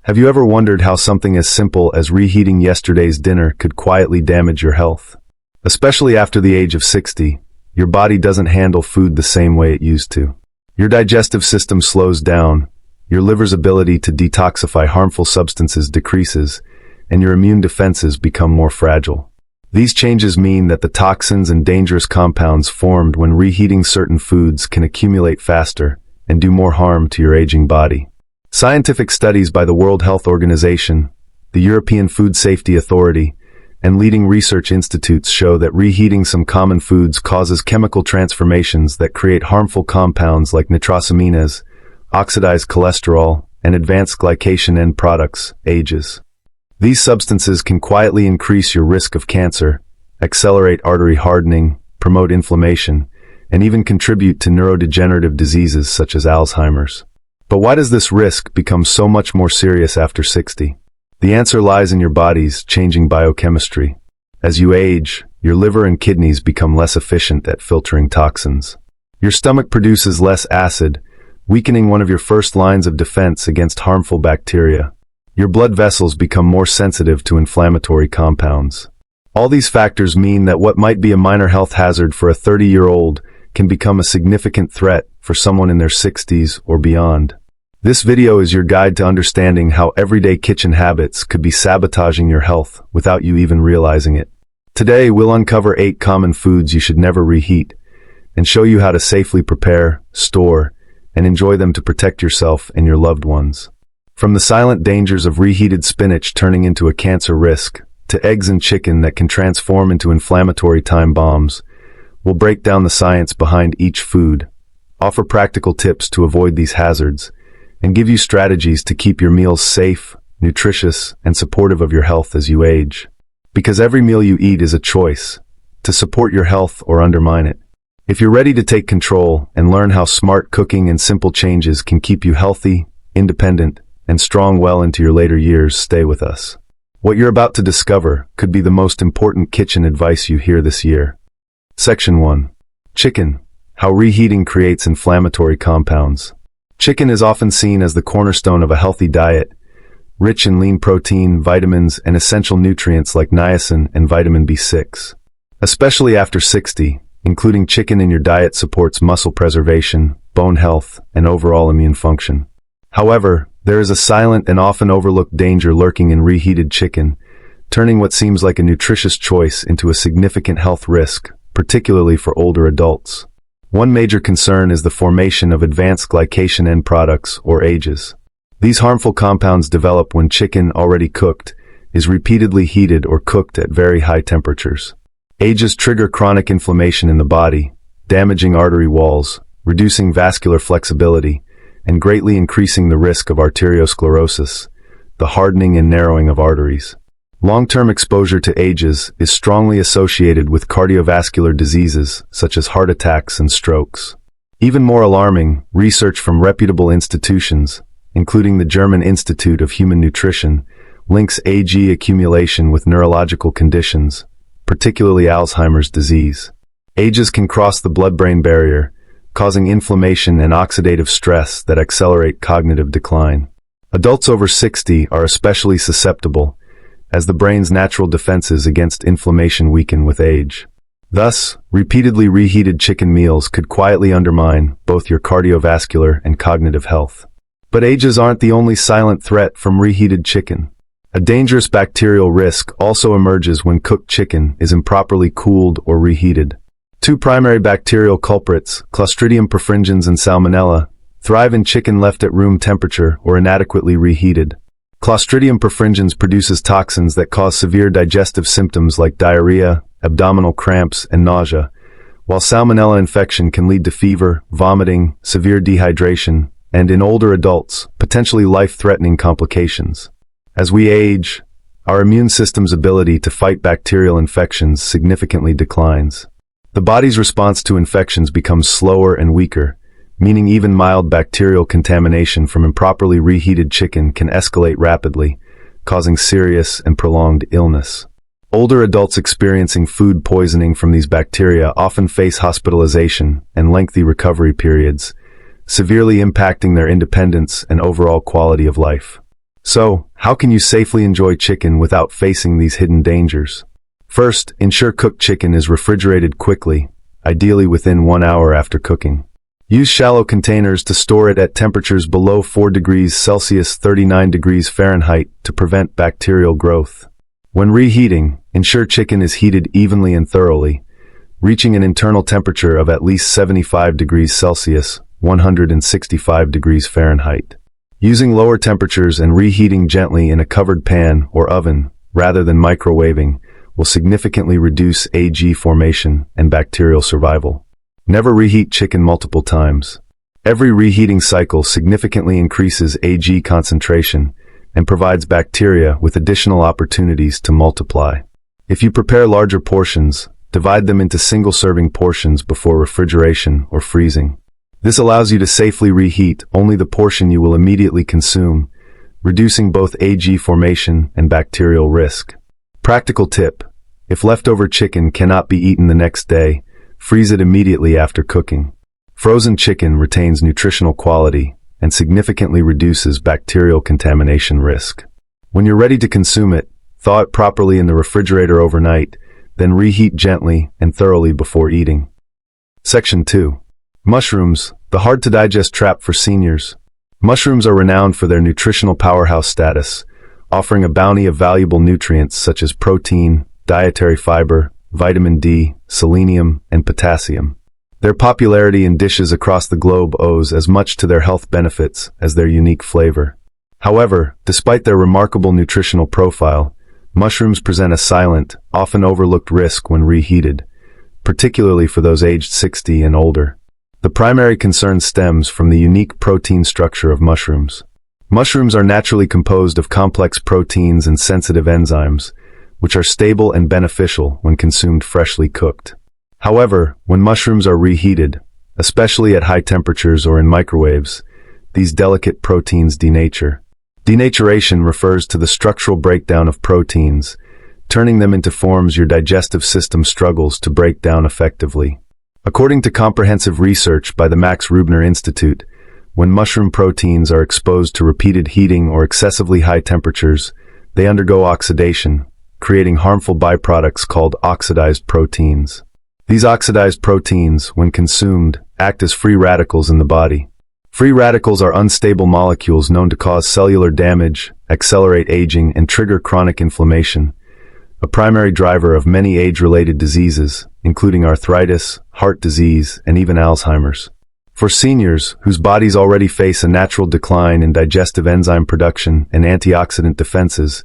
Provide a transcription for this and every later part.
Have you ever wondered how something as simple as reheating yesterday's dinner could quietly damage your health? Especially after the age of 60, your body doesn't handle food the same way it used to. Your digestive system slows down, your liver's ability to detoxify harmful substances decreases, and your immune defenses become more fragile. These changes mean that the toxins and dangerous compounds formed when reheating certain foods can accumulate faster and do more harm to your aging body. Scientific studies by the World Health Organization, the European Food Safety Authority, and leading research institutes show that reheating some common foods causes chemical transformations that create harmful compounds like nitrosamines, oxidized cholesterol, and advanced glycation end products, AGEs. These substances can quietly increase your risk of cancer, accelerate artery hardening, promote inflammation, and even contribute to neurodegenerative diseases such as Alzheimer's. But why does this risk become so much more serious after 60? The answer lies in your body's changing biochemistry. As you age, your liver and kidneys become less efficient at filtering toxins. Your stomach produces less acid, weakening one of your first lines of defense against harmful bacteria. Your blood vessels become more sensitive to inflammatory compounds. All these factors mean that what might be a minor health hazard for a 30-year-old can become a significant threat for someone in their 60s or beyond. This video is your guide to understanding how everyday kitchen habits could be sabotaging your health without you even realizing it. Today, we'll uncover 8 common foods you should never reheat and show you how to safely prepare, store, and enjoy them to protect yourself and your loved ones. From the silent dangers of reheated spinach turning into a cancer risk, to eggs and chicken that can transform into inflammatory time bombs, we'll break down the science behind each food, offer practical tips to avoid these hazards, and give you strategies to keep your meals safe, nutritious, and supportive of your health as you age. Because every meal you eat is a choice, to support your health or undermine it. If you're ready to take control and learn how smart cooking and simple changes can keep you healthy, independent, and strong well into your later years, stay with us. What you're about to discover could be the most important kitchen advice you hear this year. Section 1. Chicken. How reheating creates inflammatory compounds. Chicken is often seen as the cornerstone of a healthy diet, rich in lean protein, vitamins, and essential nutrients like niacin and vitamin B6. Especially after 60, including chicken in your diet supports muscle preservation, bone health, and overall immune function. However, there is a silent and often overlooked danger lurking in reheated chicken, turning what seems like a nutritious choice into a significant health risk, particularly for older adults. One major concern is the formation of advanced glycation end products, or AGEs. These harmful compounds develop when chicken, already cooked, is repeatedly heated or cooked at very high temperatures. AGEs trigger chronic inflammation in the body, damaging artery walls, reducing vascular flexibility, and greatly increasing the risk of arteriosclerosis, the hardening and narrowing of arteries. Long-term exposure to AGEs is strongly associated with cardiovascular diseases such as heart attacks and strokes. Even more alarming, research from reputable institutions, including the German Institute of Human Nutrition, links AG accumulation with neurological conditions, particularly Alzheimer's disease. AGEs can cross the blood-brain barrier, causing inflammation and oxidative stress that accelerate cognitive decline. Adults over 60 are especially susceptible, as the brain's natural defenses against inflammation weaken with age. Thus, repeatedly reheated chicken meals could quietly undermine both your cardiovascular and cognitive health. But AGEs aren't the only silent threat from reheated chicken. A dangerous bacterial risk also emerges when cooked chicken is improperly cooled or reheated. 2 primary bacterial culprits, Clostridium perfringens and Salmonella, thrive in chicken left at room temperature or inadequately reheated. Clostridium perfringens produces toxins that cause severe digestive symptoms like diarrhea, abdominal cramps, and nausea, while Salmonella infection can lead to fever, vomiting, severe dehydration, and in older adults, potentially life-threatening complications. As we age, our immune system's ability to fight bacterial infections significantly declines. The body's response to infections becomes slower and weaker, meaning even mild bacterial contamination from improperly reheated chicken can escalate rapidly, causing serious and prolonged illness. Older adults experiencing food poisoning from these bacteria often face hospitalization and lengthy recovery periods, severely impacting their independence and overall quality of life. So, how can you safely enjoy chicken without facing these hidden dangers? First, ensure cooked chicken is refrigerated quickly, ideally within 1 hour after cooking. Use shallow containers to store it at temperatures below 4 degrees Celsius 39 degrees Fahrenheit to prevent bacterial growth. When reheating, ensure chicken is heated evenly and thoroughly, reaching an internal temperature of at least 75 degrees Celsius 165 degrees Fahrenheit. Using lower temperatures and reheating gently in a covered pan or oven, rather than microwaving, will significantly reduce AG formation and bacterial survival. Never reheat chicken multiple times. Every reheating cycle significantly increases AG concentration and provides bacteria with additional opportunities to multiply. If you prepare larger portions, divide them into single-serving portions before refrigeration or freezing. This allows you to safely reheat only the portion you will immediately consume, reducing both AG formation and bacterial risk. Practical tip: if leftover chicken cannot be eaten the next day, freeze it immediately after cooking. Frozen chicken retains nutritional quality and significantly reduces bacterial contamination risk. When you're ready to consume it, thaw it properly in the refrigerator overnight, then reheat gently and thoroughly before eating. Section 2. Mushrooms, the hard-to-digest trap for seniors. Mushrooms are renowned for their nutritional powerhouse status, offering a bounty of valuable nutrients such as protein, dietary fiber, vitamin D, selenium, and potassium. Their popularity in dishes across the globe owes as much to their health benefits as their unique flavor. However, despite their remarkable nutritional profile, mushrooms present a silent, often overlooked risk when reheated, particularly for those aged 60 and older. The primary concern stems from the unique protein structure of mushrooms. Mushrooms are naturally composed of complex proteins and sensitive enzymes, which are stable and beneficial when consumed freshly cooked. However, when mushrooms are reheated, especially at high temperatures or in microwaves, these delicate proteins denature. Denaturation refers to the structural breakdown of proteins, turning them into forms your digestive system struggles to break down effectively. According to comprehensive research by the Max Rubner Institute, when mushroom proteins are exposed to repeated heating or excessively high temperatures, they undergo oxidation, creating harmful byproducts called oxidized proteins. These oxidized proteins, when consumed, act as free radicals in the body. Free radicals are unstable molecules known to cause cellular damage, accelerate aging, and trigger chronic inflammation, a primary driver of many age-related diseases, including arthritis, heart disease, and even Alzheimer's. For seniors, whose bodies already face a natural decline in digestive enzyme production and antioxidant defenses,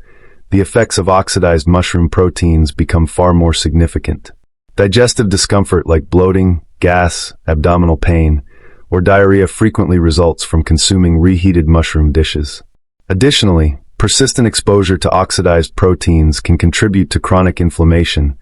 the effects of oxidized mushroom proteins become far more significant. Digestive discomfort like bloating, gas, abdominal pain, or diarrhea frequently results from consuming reheated mushroom dishes. Additionally, persistent exposure to oxidized proteins can contribute to chronic inflammation,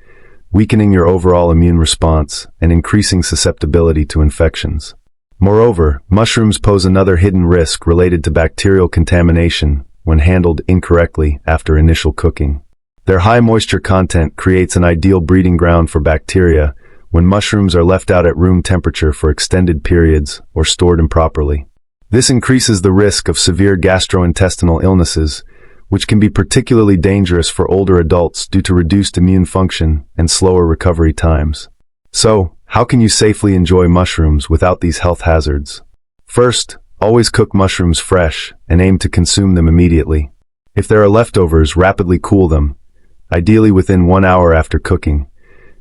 weakening your overall immune response and increasing susceptibility to infections. Moreover, mushrooms pose another hidden risk related to bacterial contamination when handled incorrectly after initial cooking. Their high moisture content creates an ideal breeding ground for bacteria when mushrooms are left out at room temperature for extended periods or stored improperly. This increases the risk of severe gastrointestinal illnesses, which can be particularly dangerous for older adults due to reduced immune function and slower recovery times. So, how can you safely enjoy mushrooms without these health hazards? First, always cook mushrooms fresh and aim to consume them immediately. If there are leftovers, rapidly cool them, ideally within 1 hour after cooking,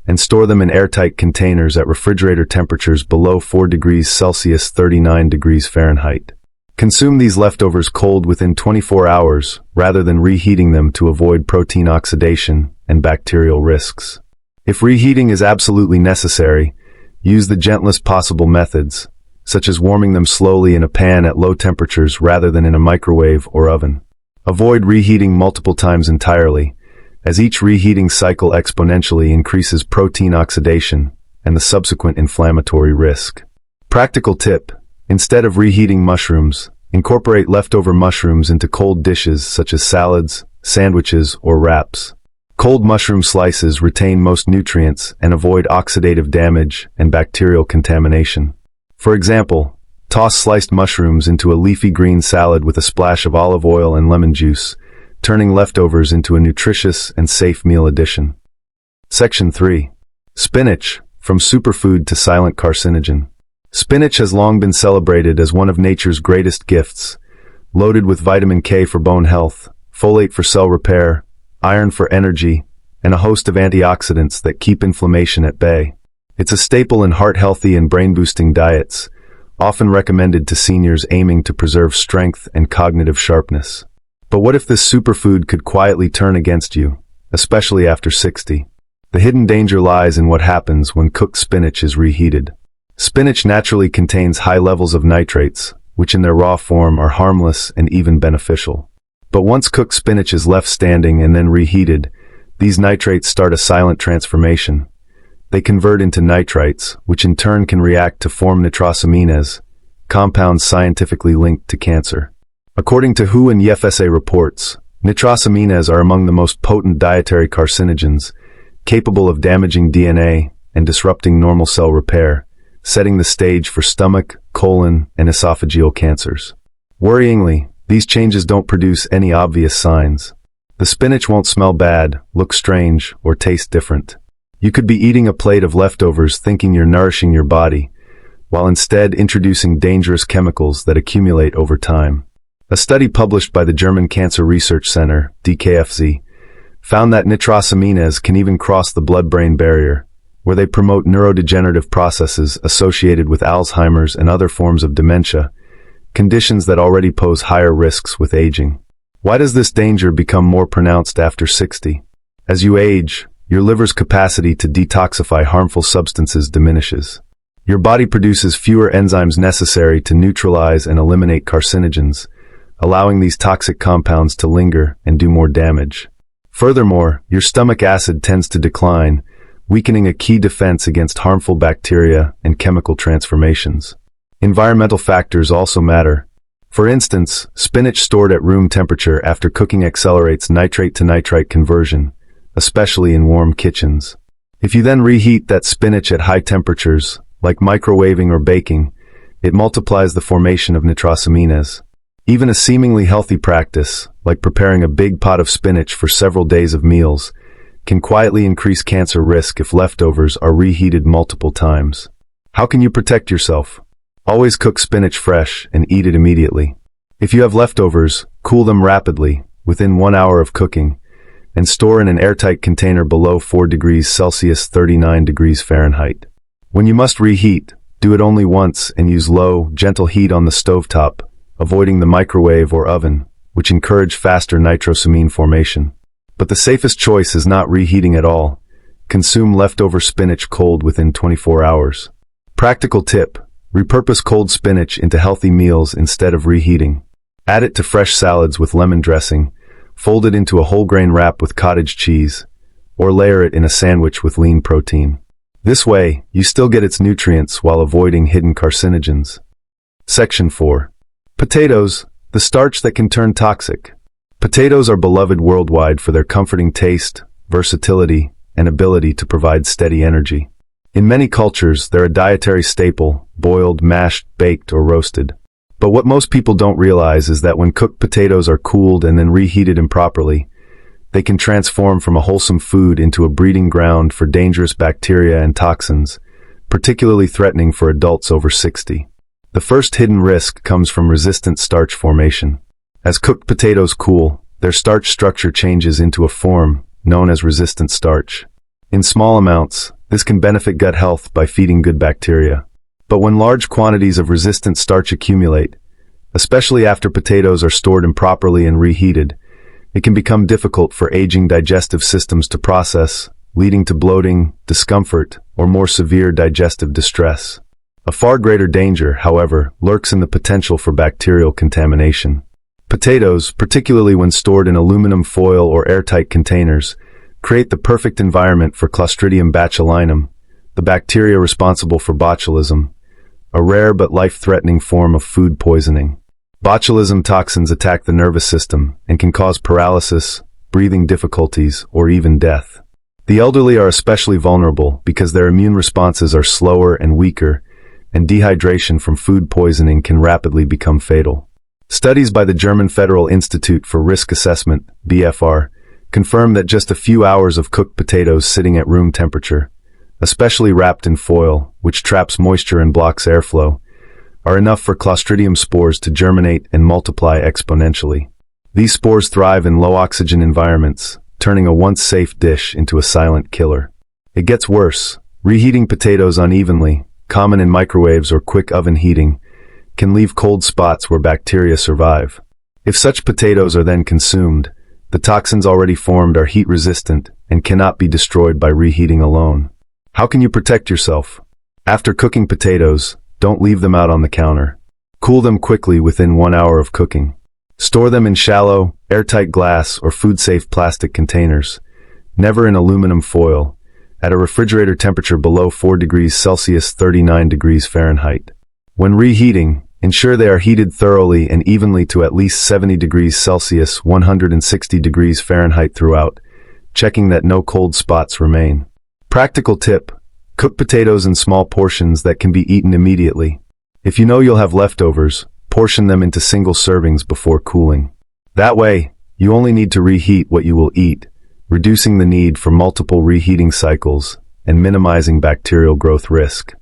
and store them in airtight containers at refrigerator temperatures below 4 degrees Celsius 39 degrees Fahrenheit. Consume these leftovers cold within 24 hours rather than reheating them to avoid protein oxidation and bacterial risks. If reheating is absolutely necessary, use the gentlest possible methods, such as warming them slowly in a pan at low temperatures rather than in a microwave or oven. Avoid reheating multiple times entirely, as each reheating cycle exponentially increases protein oxidation and the subsequent inflammatory risk. Practical tip: instead of reheating mushrooms, incorporate leftover mushrooms into cold dishes such as salads, sandwiches, or wraps. Cold mushroom slices retain most nutrients and avoid oxidative damage and bacterial contamination. For example, Toss sliced mushrooms into a leafy green salad with a splash of olive oil and lemon juice, turning leftovers into a nutritious and safe meal addition. Section 3. Spinach, from superfood to silent carcinogen. Spinach has long been celebrated as one of nature's greatest gifts, loaded with vitamin K for bone health, folate for cell repair, iron for energy, and a host of antioxidants that keep inflammation at bay. It's a staple in heart-healthy and brain-boosting diets, often recommended to seniors aiming to preserve strength and cognitive sharpness. But what if this superfood could quietly turn against you, especially after 60? The hidden danger lies in what happens when cooked spinach is reheated. Spinach naturally contains high levels of nitrates, which in their raw form are harmless and even beneficial. But once cooked spinach is left standing and then reheated, these nitrates start a silent transformation. They convert into nitrites, which in turn can react to form nitrosamines, compounds scientifically linked to cancer. According to WHO and EFSA reports, nitrosamines are among the most potent dietary carcinogens, capable of damaging DNA and disrupting normal cell repair, setting the stage for stomach, colon, and esophageal cancers. Worryingly, these changes don't produce any obvious signs. The spinach won't smell bad, look strange, or taste different. You could be eating a plate of leftovers thinking you're nourishing your body, while instead introducing dangerous chemicals that accumulate over time. A study published by the German Cancer Research Center, DKFZ, found that nitrosamines can even cross the blood-brain barrier, where they promote neurodegenerative processes associated with Alzheimer's and other forms of dementia, conditions that already pose higher risks with aging. Why does this danger become more pronounced after 60? As you age, your liver's capacity to detoxify harmful substances diminishes. Your body produces fewer enzymes necessary to neutralize and eliminate carcinogens, allowing these toxic compounds to linger and do more damage. Furthermore, your stomach acid tends to decline, weakening a key defense against harmful bacteria and chemical transformations. Environmental factors also matter. For instance, spinach stored at room temperature after cooking accelerates nitrate to nitrite conversion, especially in warm kitchens. If you then reheat that spinach at high temperatures, like microwaving or baking, it multiplies the formation of nitrosamines. Even a seemingly healthy practice, like preparing a big pot of spinach for several days of meals, can quietly increase cancer risk if leftovers are reheated multiple times. How can you protect yourself? Always cook spinach fresh and eat it immediately. If you have leftovers, cool them rapidly, within 1 hour of cooking, and store in an airtight container below 4 degrees Celsius 39 degrees Fahrenheit. When you must reheat, do it only once and use low, gentle heat on the stovetop, avoiding the microwave or oven, which encourage faster nitrosamine formation. But the safest choice is not reheating at all. Consume leftover spinach cold within 24 hours. Practical tip: repurpose cold spinach into healthy meals instead of reheating. Add it to fresh salads with lemon dressing, fold it into a whole grain wrap with cottage cheese, or layer it in a sandwich with lean protein. This way, you still get its nutrients while avoiding hidden carcinogens. Section 4. Potatoes, the starch that can turn toxic. Potatoes are beloved worldwide for their comforting taste, versatility, and ability to provide steady energy. In many cultures, they're a dietary staple, boiled, mashed, baked, or roasted. But what most people don't realize is that when cooked potatoes are cooled and then reheated improperly, they can transform from a wholesome food into a breeding ground for dangerous bacteria and toxins, particularly threatening for adults over 60. The first hidden risk comes from resistant starch formation. As cooked potatoes cool, their starch structure changes into a form known as resistant starch. In small amounts, this can benefit gut health by feeding good bacteria. But when large quantities of resistant starch accumulate, especially after potatoes are stored improperly and reheated, it can become difficult for aging digestive systems to process, leading to bloating, discomfort, or more severe digestive distress. A far greater danger, however, lurks in the potential for bacterial contamination. Potatoes, particularly when stored in aluminum foil or airtight containers, create the perfect environment for Clostridium botulinum, the bacteria responsible for botulism, a rare but life-threatening form of food poisoning. Botulism toxins attack the nervous system and can cause paralysis, breathing difficulties, or even death. The elderly are especially vulnerable because their immune responses are slower and weaker, and dehydration from food poisoning can rapidly become fatal. Studies by the German Federal Institute for Risk Assessment, BFR, confirm that just a few hours of cooked potatoes sitting at room temperature, especially wrapped in foil, which traps moisture and blocks airflow, are enough for Clostridium spores to germinate and multiply exponentially. These spores thrive in low-oxygen environments, turning a once-safe dish into a silent killer. It gets worse. Reheating potatoes unevenly, common in microwaves or quick oven heating, can leave cold spots where bacteria survive. If such potatoes are then consumed, the toxins already formed are heat-resistant and cannot be destroyed by reheating alone. How can you protect yourself? After cooking potatoes, don't leave them out on the counter. Cool them quickly within 1 hour of cooking. Store them in shallow, airtight glass or food-safe plastic containers, never in aluminum foil, at a refrigerator temperature below 4 degrees Celsius 39 degrees Fahrenheit. When reheating, ensure they are heated thoroughly and evenly to at least 70 degrees Celsius 160 degrees Fahrenheit throughout, checking that no cold spots remain. Practical tip: cook potatoes in small portions that can be eaten immediately. If you know you'll have leftovers, portion them into single servings before cooling. That way, you only need to reheat what you will eat, reducing the need for multiple reheating cycles and minimizing bacterial growth risk.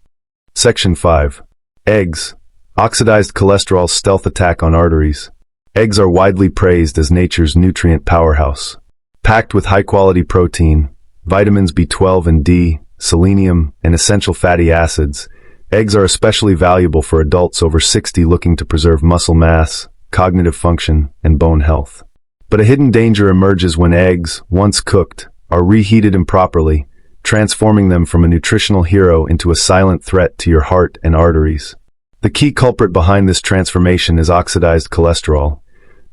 Section 5. Eggs. Oxidized cholesterol's stealth attack on arteries. Eggs are widely praised as nature's nutrient powerhouse. Packed with high-quality protein, vitamins B12 and D, selenium, and essential fatty acids, eggs are especially valuable for adults over 60 looking to preserve muscle mass, cognitive function, and bone health. But a hidden danger emerges when eggs, once cooked, are reheated improperly, transforming them from a nutritional hero into a silent threat to your heart and arteries. The key culprit behind this transformation is oxidized cholesterol,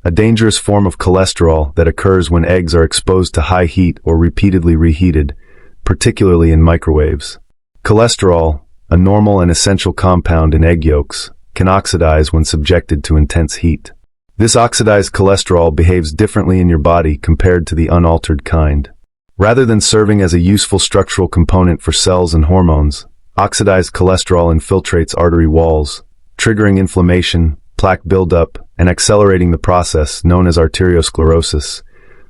a dangerous form of cholesterol that occurs when eggs are exposed to high heat or repeatedly reheated, particularly in microwaves. Cholesterol, a normal and essential compound in egg yolks, can oxidize when subjected to intense heat. This oxidized cholesterol behaves differently in your body compared to the unaltered kind. Rather than serving as a useful structural component for cells and hormones, oxidized cholesterol infiltrates artery walls, triggering inflammation, plaque buildup, and accelerating the process known as arteriosclerosis,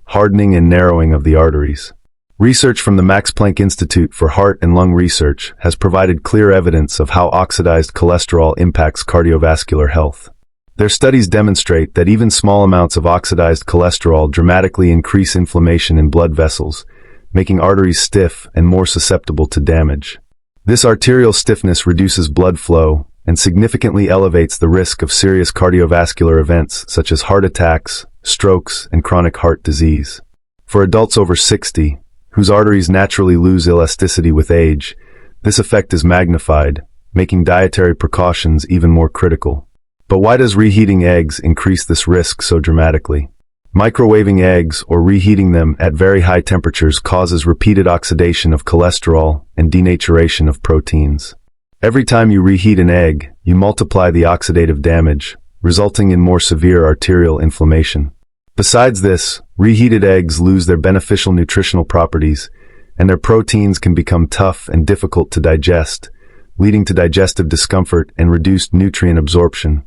hardening and narrowing of the arteries. Research from the Max Planck Institute for Heart and Lung Research has provided clear evidence of how oxidized cholesterol impacts cardiovascular health. Their studies demonstrate that even small amounts of oxidized cholesterol dramatically increase inflammation in blood vessels, making arteries stiff and more susceptible to damage. This arterial stiffness reduces blood flow and significantly elevates the risk of serious cardiovascular events such as heart attacks, strokes, and chronic heart disease. For adults over 60, whose arteries naturally lose elasticity with age, this effect is magnified, making dietary precautions even more critical. But why does reheating eggs increase this risk so dramatically? Microwaving eggs or reheating them at very high temperatures causes repeated oxidation of cholesterol and denaturation of proteins. Every time you reheat an egg, you multiply the oxidative damage, resulting in more severe arterial inflammation. Besides this, reheated eggs lose their beneficial nutritional properties, and their proteins can become tough and difficult to digest, leading to digestive discomfort and reduced nutrient absorption,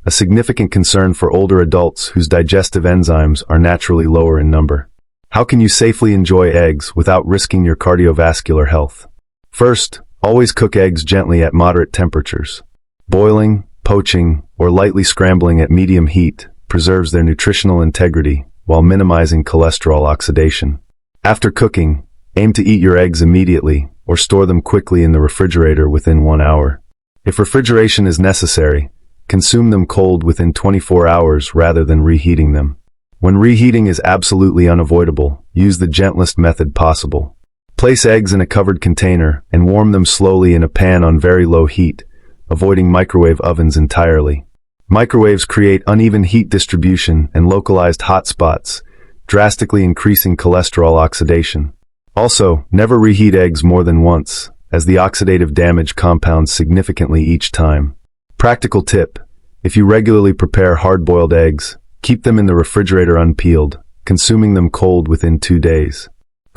a significant concern for older adults whose digestive enzymes are naturally lower in number. How can you safely enjoy eggs without risking your cardiovascular health? First, always cook eggs gently at moderate temperatures. Boiling, poaching, or lightly scrambling at medium heat preserves their nutritional integrity while minimizing cholesterol oxidation. After cooking, aim to eat your eggs immediately or store them quickly in the refrigerator within 1 hour. If refrigeration is necessary, consume them cold within 24 hours rather than reheating them. When reheating is absolutely unavoidable, use the gentlest method possible. Place eggs in a covered container and warm them slowly in a pan on very low heat, avoiding microwave ovens entirely. Microwaves create uneven heat distribution and localized hot spots, drastically increasing cholesterol oxidation. Also, never reheat eggs more than once, as the oxidative damage compounds significantly each time. Practical tip: if you regularly prepare hard-boiled eggs, keep them in the refrigerator unpeeled, consuming them cold within 2 days.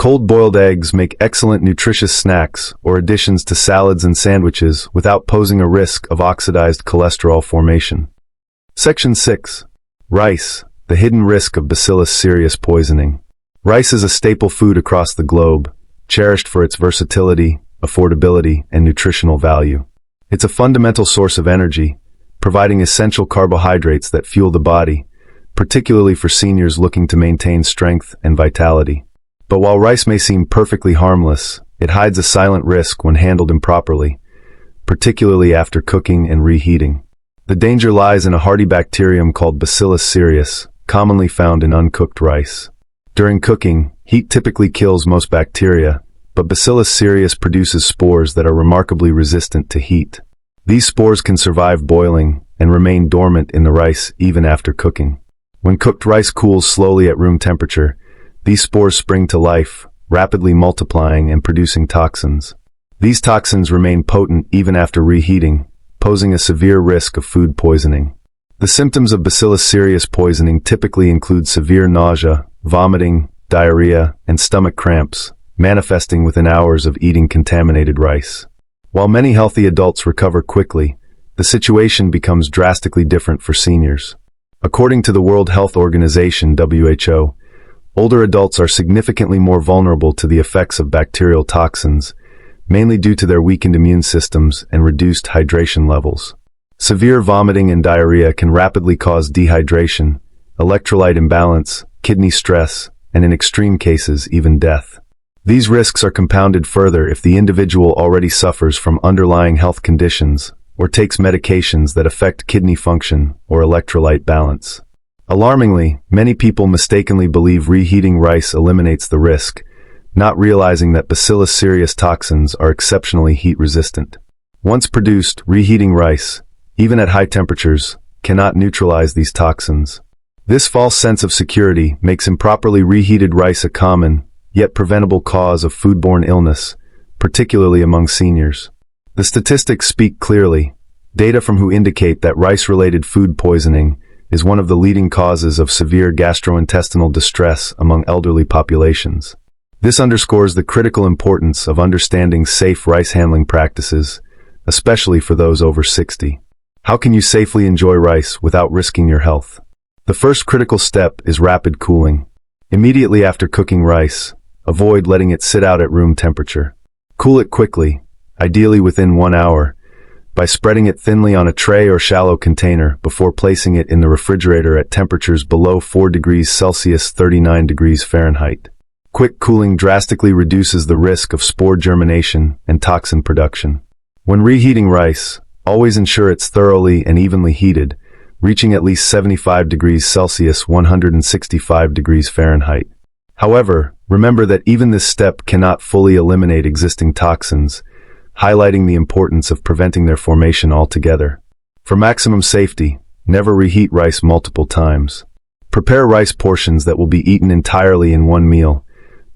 Cold-boiled eggs make excellent nutritious snacks or additions to salads and sandwiches without posing a risk of oxidized cholesterol formation. Section 6. Rice, the hidden risk of Bacillus cereus poisoning. Rice is a staple food across the globe, cherished for its versatility, affordability, and nutritional value. It's a fundamental source of energy, providing essential carbohydrates that fuel the body, particularly for seniors looking to maintain strength and vitality. But while rice may seem perfectly harmless, it hides a silent risk when handled improperly, particularly after cooking and reheating. The danger lies in a hardy bacterium called Bacillus cereus, commonly found in uncooked rice. During cooking, heat typically kills most bacteria, but Bacillus cereus produces spores that are remarkably resistant to heat. These spores can survive boiling and remain dormant in the rice even after cooking. When cooked rice cools slowly at room temperature, these spores spring to life, rapidly multiplying and producing toxins. These toxins remain potent even after reheating, posing a severe risk of food poisoning. The symptoms of Bacillus cereus poisoning typically include severe nausea, vomiting, diarrhea, and stomach cramps, manifesting within hours of eating contaminated rice. While many healthy adults recover quickly, the situation becomes drastically different for seniors. According to the World Health Organization (WHO), older adults are significantly more vulnerable to the effects of bacterial toxins, mainly due to their weakened immune systems and reduced hydration levels. Severe vomiting and diarrhea can rapidly cause dehydration, electrolyte imbalance, kidney stress, and in extreme cases, even death. These risks are compounded further if the individual already suffers from underlying health conditions or takes medications that affect kidney function or electrolyte balance. Alarmingly, many people mistakenly believe reheating rice eliminates the risk, not realizing that Bacillus cereus toxins are exceptionally heat-resistant. Once produced, reheating rice, even at high temperatures, cannot neutralize these toxins. This false sense of security makes improperly reheated rice a common, yet preventable cause of foodborne illness, particularly among seniors. The statistics speak clearly. Data from WHO indicate that rice-related food poisoning is one of the leading causes of severe gastrointestinal distress among elderly populations. This underscores the critical importance of understanding safe rice handling practices, especially for those over 60. How can you safely enjoy rice without risking your health? The first critical step is rapid cooling. Immediately after cooking rice, avoid letting it sit out at room temperature. Cool it quickly, ideally within 1 hour, by spreading it thinly on a tray or shallow container before placing it in the refrigerator at temperatures below 4 degrees Celsius 39 degrees Fahrenheit. Quick cooling drastically reduces the risk of spore germination and toxin production. When reheating rice, always ensure it's thoroughly and evenly heated, reaching at least 75 degrees Celsius 165 degrees Fahrenheit. However, remember that even this step cannot fully eliminate existing toxins, highlighting the importance of preventing their formation altogether. For maximum safety, never reheat rice multiple times. Prepare rice portions that will be eaten entirely in one meal,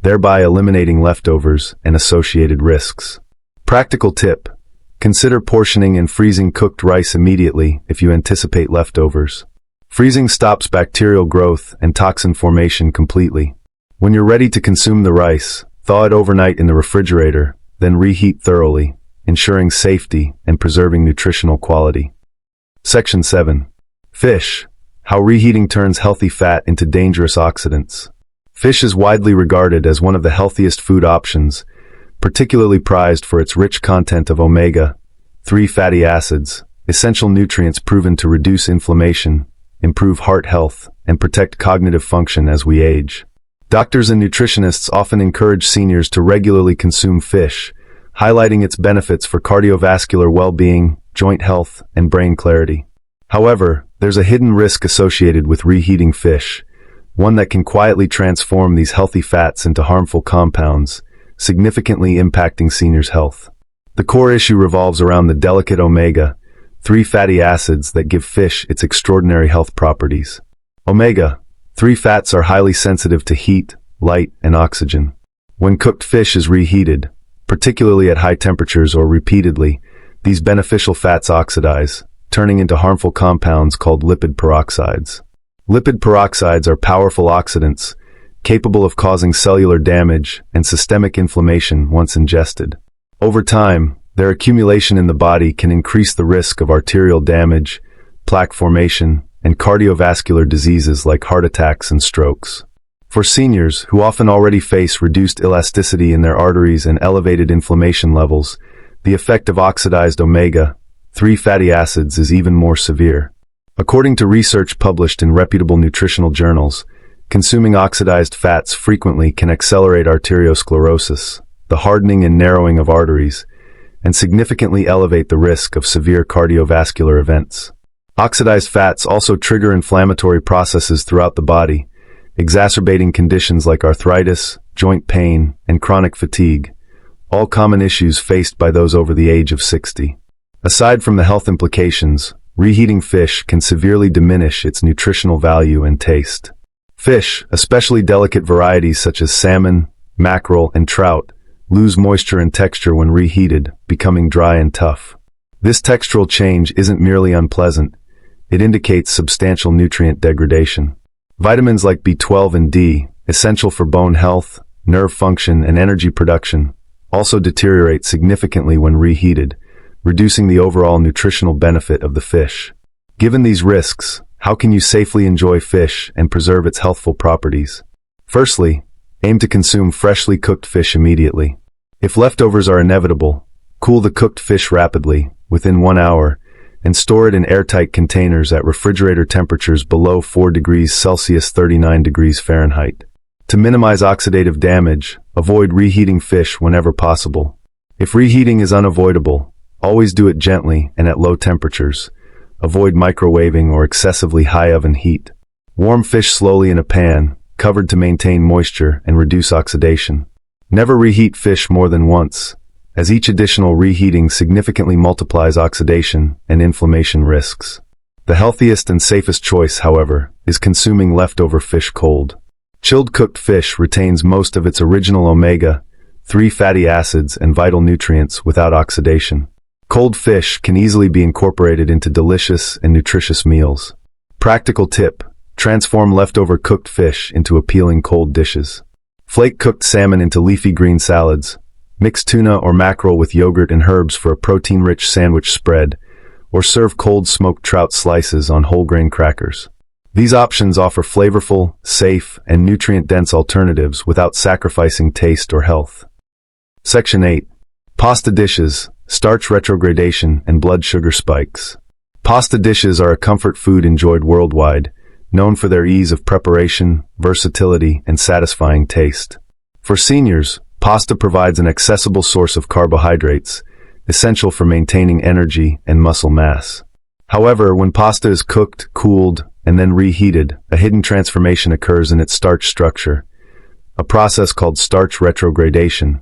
thereby eliminating leftovers and associated risks. Practical tip: consider portioning and freezing cooked rice immediately if you anticipate leftovers. Freezing stops bacterial growth and toxin formation completely. When you're ready to consume the rice, thaw it overnight in the refrigerator, then reheat thoroughly, ensuring safety and preserving nutritional quality. Section 7. Fish. How reheating turns healthy fat into dangerous oxidants. Fish is widely regarded as one of the healthiest food options, particularly prized for its rich content of omega-3 fatty acids, essential nutrients proven to reduce inflammation, improve heart health, and protect cognitive function as we age. Doctors and nutritionists often encourage seniors to regularly consume fish, highlighting its benefits for cardiovascular well-being, joint health, and brain clarity. However, there's a hidden risk associated with reheating fish, one that can quietly transform these healthy fats into harmful compounds, significantly impacting seniors' health. The core issue revolves around the delicate omega-3 fatty acids that give fish its extraordinary health properties. Omega-3 fats are highly sensitive to heat, light, and oxygen. When cooked fish is reheated, particularly at high temperatures or repeatedly, these beneficial fats oxidize, turning into harmful compounds called lipid peroxides. Lipid peroxides are powerful oxidants, capable of causing cellular damage and systemic inflammation once ingested. Over time, their accumulation in the body can increase the risk of arterial damage, plaque formation, and cardiovascular diseases like heart attacks and strokes. For seniors, who often already face reduced elasticity in their arteries and elevated inflammation levels, the effect of oxidized omega-3 fatty acids is even more severe. According to research published in reputable nutritional journals, consuming oxidized fats frequently can accelerate arteriosclerosis, the hardening and narrowing of arteries, and significantly elevate the risk of severe cardiovascular events. Oxidized fats also trigger inflammatory processes throughout the body, exacerbating conditions like arthritis, joint pain, and chronic fatigue, all common issues faced by those over the age of 60. Aside from the health implications, reheating fish can severely diminish its nutritional value and taste. Fish, especially delicate varieties such as salmon, mackerel, and trout, lose moisture and texture when reheated, becoming dry and tough. This textural change isn't merely unpleasant, it indicates substantial nutrient degradation. Vitamins like B12 and D, essential for bone health, nerve function, and energy production, also deteriorate significantly when reheated, reducing the overall nutritional benefit of the fish. Given these risks, how can you safely enjoy fish and preserve its healthful properties? Firstly, aim to consume freshly cooked fish immediately. If leftovers are inevitable, cool the cooked fish rapidly, within 1 hour, and store it in airtight containers at refrigerator temperatures below 4 degrees Celsius 39 degrees Fahrenheit. To minimize oxidative damage, avoid reheating fish whenever possible. If reheating is unavoidable, always do it gently and at low temperatures. Avoid microwaving or excessively high oven heat. Warm fish slowly in a pan, covered to maintain moisture and reduce oxidation. Never reheat fish more than once, as each additional reheating significantly multiplies oxidation and inflammation risks. The healthiest and safest choice, however, is consuming leftover fish cold. Chilled cooked fish retains most of its original omega-3 fatty acids and vital nutrients without oxidation. Cold fish can easily be incorporated into delicious and nutritious meals. Practical tip: transform leftover cooked fish into appealing cold dishes. Flake cooked salmon into leafy green salads. Mix tuna or mackerel with yogurt and herbs for a protein-rich sandwich spread, or serve cold smoked trout slices on whole grain crackers. These options offer flavorful, safe, and nutrient-dense alternatives without sacrificing taste or health. Section 8. Pasta dishes, starch retrogradation, and blood sugar spikes. Pasta dishes are a comfort food enjoyed worldwide, known for their ease of preparation, versatility, and satisfying taste. For seniors, pasta provides an accessible source of carbohydrates, essential for maintaining energy and muscle mass. However, when pasta is cooked, cooled, and then reheated, a hidden transformation occurs in its starch structure, a process called starch retrogradation,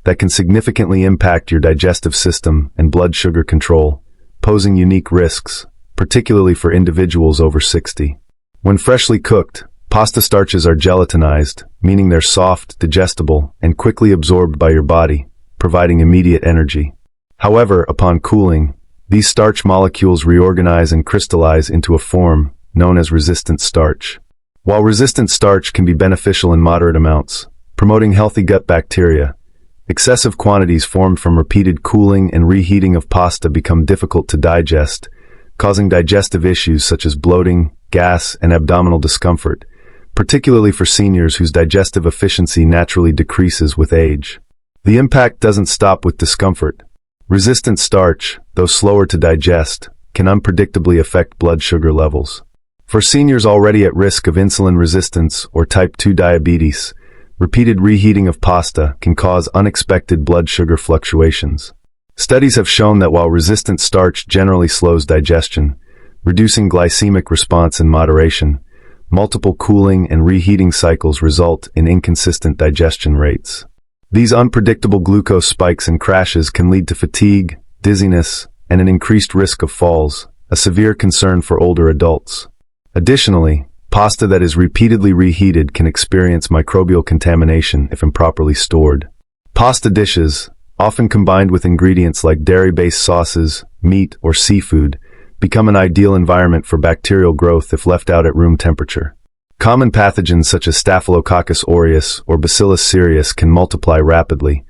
that can significantly impact your digestive system and blood sugar control, posing unique risks, particularly for individuals over 60. When freshly cooked, pasta starches are gelatinized, meaning they're soft, digestible, and quickly absorbed by your body, providing immediate energy. However, upon cooling, these starch molecules reorganize and crystallize into a form known as resistant starch. While resistant starch can be beneficial in moderate amounts, promoting healthy gut bacteria, excessive quantities formed from repeated cooling and reheating of pasta become difficult to digest, causing digestive issues such as bloating, gas, and abdominal discomfort, particularly for seniors whose digestive efficiency naturally decreases with age. The impact doesn't stop with discomfort. Resistant starch, though slower to digest, can unpredictably affect blood sugar levels. For seniors already at risk of insulin resistance or type 2 diabetes, repeated reheating of pasta can cause unexpected blood sugar fluctuations. Studies have shown that while resistant starch generally slows digestion, reducing glycemic response in moderation, multiple cooling and reheating cycles result in inconsistent digestion rates. These unpredictable glucose spikes and crashes can lead to fatigue, dizziness, and an increased risk of falls, a severe concern for older adults. Additionally, pasta that is repeatedly reheated can experience microbial contamination if improperly stored. Pasta dishes, often combined with ingredients like dairy-based sauces, meat, or seafood, become an ideal environment for bacterial growth if left out at room temperature. Common pathogens such as Staphylococcus aureus or Bacillus cereus can multiply rapidly,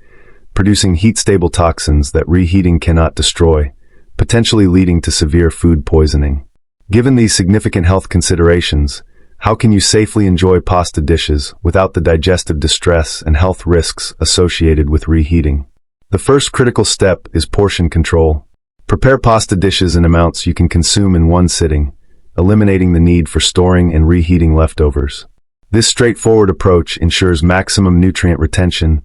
producing heat-stable toxins that reheating cannot destroy, potentially leading to severe food poisoning. Given these significant health considerations, how can you safely enjoy pasta dishes without the digestive distress and health risks associated with reheating? The first critical step is portion control. Prepare pasta dishes in amounts you can consume in one sitting, eliminating the need for storing and reheating leftovers. This straightforward approach ensures maximum nutrient retention,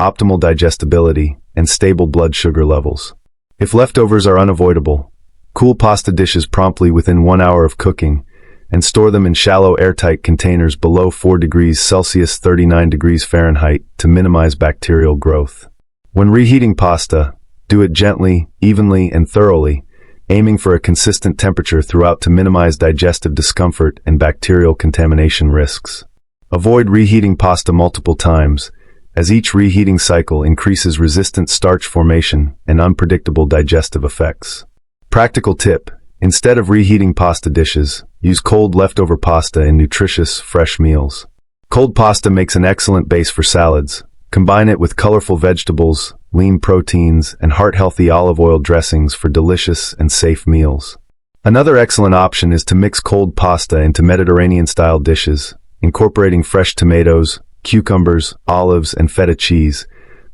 optimal digestibility, and stable blood sugar levels. If leftovers are unavoidable, cool pasta dishes promptly within 1 hour of cooking and store them in shallow airtight containers below 4 degrees Celsius 39 degrees Fahrenheit to minimize bacterial growth. When reheating pasta, do it gently, evenly, and thoroughly, aiming for a consistent temperature throughout to minimize digestive discomfort and bacterial contamination risks. Avoid reheating pasta multiple times, as each reheating cycle increases resistant starch formation and unpredictable digestive effects. Practical tip: instead of reheating pasta dishes, use cold leftover pasta in nutritious, fresh meals. Cold pasta makes an excellent base for salads. Combine it with colorful vegetables, lean proteins, and heart-healthy olive oil dressings for delicious and safe meals. Another excellent option is to mix cold pasta into Mediterranean-style dishes, incorporating fresh tomatoes, cucumbers, olives, and feta cheese,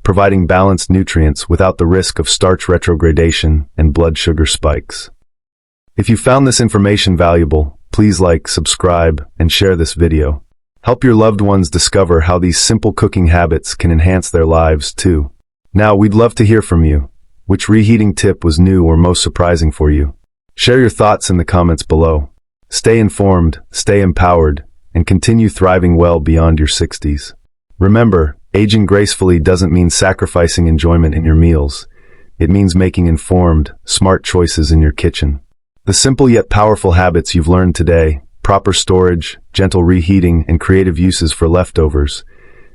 providing balanced nutrients without the risk of starch retrogradation and blood sugar spikes. If you found this information valuable, please like, subscribe, and share this video. Help your loved ones discover how these simple cooking habits can enhance their lives too. Now, we'd love to hear from you. Which reheating tip was new or most surprising for you? Share your thoughts in the comments below. Stay informed, stay empowered, and continue thriving well beyond your 60s. Remember, aging gracefully doesn't mean sacrificing enjoyment in your meals. It means making informed, smart choices in your kitchen. The simple yet powerful habits you've learned today, proper storage, gentle reheating, and creative uses for leftovers,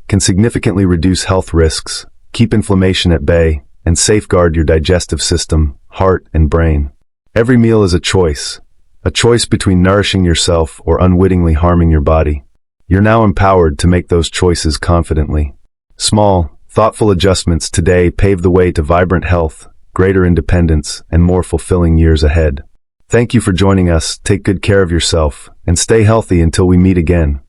can significantly reduce health risks, keep inflammation at bay, and safeguard your digestive system, heart, and brain. Every meal is a choice between nourishing yourself or unwittingly harming your body. You're now empowered to make those choices confidently. Small, thoughtful adjustments today pave the way to vibrant health, greater independence, and more fulfilling years ahead. Thank you for joining us. Take good care of yourself, and stay healthy until we meet again.